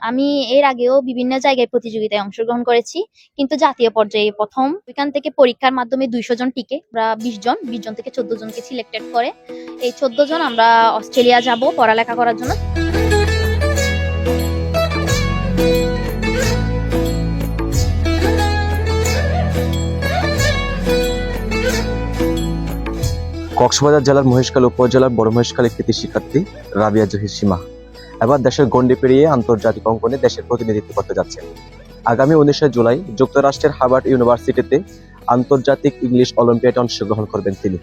আমি এর আগেও বিভিন্ন জায়গায় প্রতিযোগিতায় অংশগ্রহণ করেছি, কিন্তু জাতীয় পর্যায়ে প্রথম। ওইখান থেকে পরীক্ষার মাধ্যমে ২০০ জন টিকে, আমরা ২০ জন থেকে ১৪ জনকে সিলেক্টেড করে। এই ১৪ জন আমরা অস্ট্রেলিয়া যাব পড়ালেখা করার জন্য। কক্সবাজার জেলার মহেশখালী উপজেলার বড় মহেশখালী কৃতি শিক্ষার্থী রাবিয়া জহির সীমা এবার দেশের গণ্ডি পেরিয়ে আন্তর্জাতিক অঙ্গনে দেশের প্রতিনিধিত্ব করতে যাচ্ছে। আগামী ১৯শে জুলাই যুক্তরাষ্ট্রের হার্ভার্ড ইউনিভার্সিটিতে আন্তর্জাতিক ইংলিশ অলিম্পিয়াডে অংশগ্রহণ করবেন তিনি।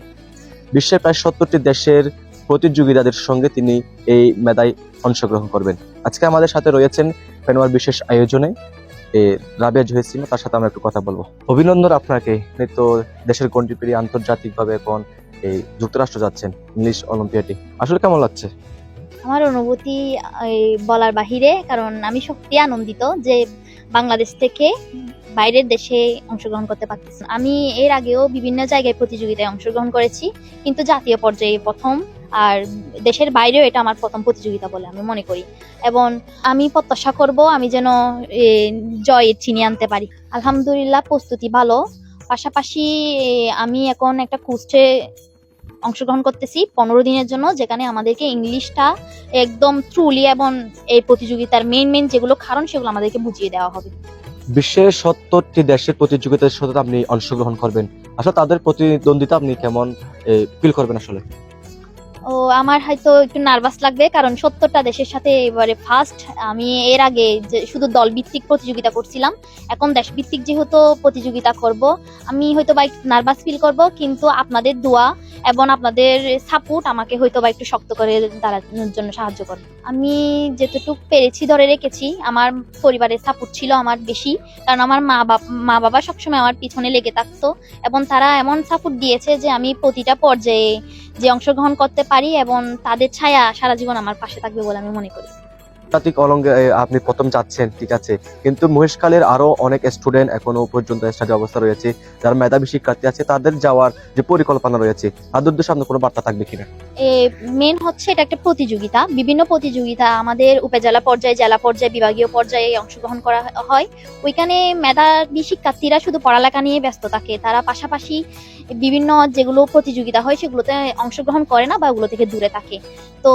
বিশ্বের প্রায় ৭০টি দেশের প্রতিযোগিতাদের সঙ্গে তিনি এই মেধায় অংশগ্রহণ করবেন। আজকে আমাদের সাথে রয়েছেন ফেনোয়ার বিশেষ আয়োজনে রাবিয়া জহির সীমা, তার সাথে আমরা একটু কথা বলবো। অভিনন্দন আপনাকে, তো দেশের গণ্ডি পেরিয়ে আন্তর্জাতিকভাবে এখন এই যুক্তরাষ্ট্র যাচ্ছেন ইংলিশ অলিম্পিয়াডে, আসলে কেমন লাগছে? আমার অনুভূতি বলার বাহিরে, কারণ আমি সত্যি আনন্দিত যে বাংলাদেশ থেকে বাইরের দেশে অংশগ্রহণ করতে পারতেছি। আমি এর আগেও বিভিন্ন জায়গায় প্রতিযোগিতায় অংশগ্রহণ করেছি, কিন্তু জাতীয় পর্যায়ে প্রথম। আর দেশের বাইরেও এটা আমার প্রথম প্রতিযোগিতা বলে আমি মনে করি, এবং আমি প্রত্যাশা করব আমি যেন জয় ছিনিয়ে আনতে পারি। আলহামদুলিল্লাহ, প্রস্তুতি ভালো। পাশাপাশি আমি এখন একটা কোর্সে অংশগ্রহণ করতেছি ১৫ দিনের জন্য, যেখানে আমাদেরকে ইংলিশটা একদম থ্রুলি এবং এই প্রতিযোগিতার মেইন যেগুলো কারণ সেগুলো আমাদেরকে বুঝিয়ে দেওয়া হবে। বিশ্বের ৭০টি দেশের প্রতিযোগিতার সাথে আপনি অংশগ্রহণ করবেন, আসলে তাদের প্রতিদ্বন্দ্বিতা আপনি কেমন ফিল করবেন? আসলে আমার হয়তো একটু নার্ভাস লাগবে, কারণ ৭০টা দেশের সাথে এবারে ফার্স্ট। আমি এর আগে যে শুধু দল ভিত্তিক প্রতিযোগিতা করছিলাম, এখন দেশ ভিত্তিক যেহেতু প্রতিযোগিতা করব, আমি হয়তো বা একটু নার্ভাস ফিল করব, কিন্তু আপনাদের দোয়া এবং আপনাদের সাপোর্ট আমাকে হয়তো বা একটু শক্ত করে দাঁড়ানোর জন্য সাহায্য করবে। আমি যেতটুকু পেরেছি ধরে রেখেছি। আমার পরিবারের সাপোর্ট ছিল আমার বেশি, কারণ আমার মা বাবা সবসময় আমার পিছনে লেগে থাকতো, এবং তারা এমন সাপোর্ট দিয়েছে যে আমি প্রতিটা পর্যায়ে যে অংশগ্রহণ করতে পারি, এবং তাদের ছায়া সারা জীবন আমার পাশে থাকবে বলে আমি মনে করি। আন্তর্জাতিক আপনি প্রথম যাচ্ছেন, ঠিক আছে, কিন্তু মহেশখালীর আরো অনেক স্টুডেন্ট এখনো পর্যন্ত স্টাডি অবস্থা রয়েছে, যারা মেধাবী শিক্ষার্থী আছে, তাদের যাওয়ার যে পরিকল্পনা রয়েছে, তাদের উদ্দেশ্যে আপনার কোনো বার্তা থাকবে কিনা? মেন হচ্ছে এটা একটা প্রতিযোগিতা, বিভিন্ন প্রতিযোগিতা আমাদের উপজেলা পর্যায়ে, জেলা পর্যায়ে, বিভাগীয় পর্যায়ে অংশগ্রহণ করা হয়। ওইখানে মেধাবী শিক্ষার্থীরা শুধু পড়ালেখা নিয়ে ব্যস্ত থাকে, তারা পাশাপাশি বিভিন্ন যেগুলো প্রতিযোগিতা হয় সেগুলোতে অংশগ্রহণ করে না বা ওগুলো থেকে দূরে থাকে। তো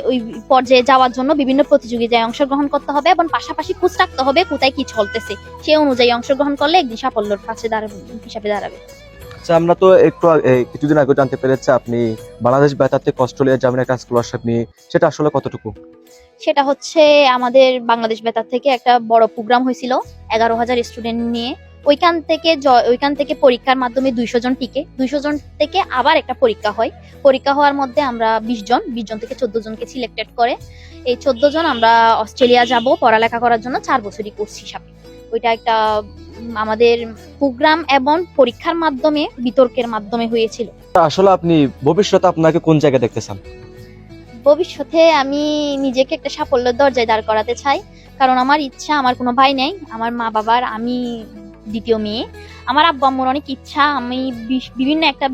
ওই পর্যায়ে যাওয়ার জন্য বিভিন্ন প্রতিযোগিতায় অংশগ্রহণ করতে হবে, এবং পাশাপাশি খোঁজ রাখতে হবে কোথায় কি চলতেছে, সে অনুযায়ী অংশগ্রহণ করলে একদিন সাফল্যের কাছে হিসাবে দাঁড়াবে। আমরা তো একটু কিছুদিন আগে জানতে পেরেছি আপনি বাংলাদেশ বেতার থেকে অস্ট্রেলিয়া যাবেন একটা স্কলারশিপ নিয়ে, সেটা আসলে কতটুকু? সেটা হচ্ছে আমাদের বাংলাদেশ বেতার থেকে একটা বড় প্রোগ্রাম হয়েছিল ১১,০০০ স্টুডেন্ট নিয়ে। ওইখান থেকে পরীক্ষার মাধ্যমে ২০০ জন টিকে, ২০০ জন থেকে আবার একটা পরীক্ষা হয়। পরীক্ষা হওয়ার মধ্যে আমরা ২০ জন থেকে ১৪ জনকে সিলেক্টেড করে। এই ১৪ জন আমরা অস্ট্রেলিয়া যাব পড়ালেখা করার জন্য ৪ বছরই কোর্স হিসাবে। ওইটা একটা আমাদের প্রোগ্রাম এবং পরীক্ষার মাধ্যমে বিতর্কের মাধ্যমে হয়েছিল। আসলে আপনি ভবিষ্যতে আপনাকে কোন জায়গায় দেখতে চান? ভবিষ্যতে আমি নিজেকে একটা সাফল্যের দরজায় দাঁড় করাতে চাই, কারণ আমার ইচ্ছা, আমার কোনো ভাই নেই, আমার মা বাবার আমি দ্বিতীয় মেয়ে। আমার আব্বু আম্মুর অনেক ইচ্ছা আমি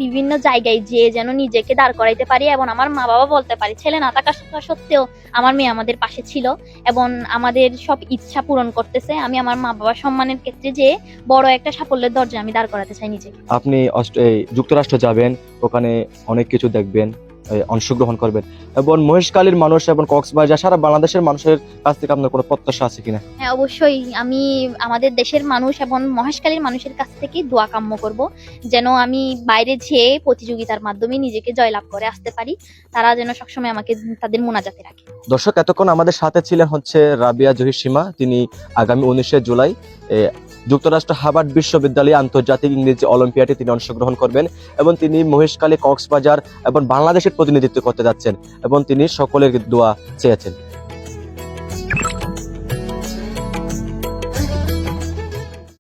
বিভিন্ন জায়গায় যেন নিজেকে দাঁড় করাইতে পারি, এবং আমার মা বাবা বলতে পারি ছেলে না থাকা সত্ত্বেও আমার মেয়ে আমাদের পাশে ছিল এবং আমাদের সব ইচ্ছা পূরণ করতেছে। আমি আমার মা বাবার সম্মানের ক্ষেত্রে যে বড় একটা সাফল্যের দরজা আমি দাঁড় করাতে চাই নিজেকে। আপনি যুক্তরাষ্ট্র যাবেন, ওখানে অনেক কিছু দেখবেন, অংশগ্রহণ করবেন, এবং মহেশখালীর মানুষ এবং কক্সবাজার সারা বাংলাদেশের মানুষের কাছ থেকে আপনার কোনো প্রত্যাশা আছে কিনা? হ্যাঁ, অবশ্যই। আমি আমাদের দেশের মানুষ এবং মহেশখালীর মানুষের কাছ থেকে দোয়া কাম্য করব, যেন আমি বাইরে যেয়ে প্রতিযোগিতার মাধ্যমে নিজেকে জয়লাভ করে আসতে পারি। তারা যেন সবসময় আমাকে তাদের মোনাজাতে রাখে। দর্শক, এতক্ষণ আমাদের সাথে ছিলেন হচ্ছে রাবিয়া জহির সীমা। তিনি আগামী ১৯শে জুলাই যুক্তরাষ্ট্র হার্ভার্ড বিশ্ববিদ্যালয়ে আন্তর্জাতিক ইংরেজি অলিম্পিয়াডে তিনি অংশগ্রহণ করবেন, এবং তিনি মহেশখালী, কক্সবাজার এবং বাংলাদেশের প্রতিনিধিত্ব করতে যাচ্ছেন, এবং তিনি সকলের দোয়া চেয়েছেন।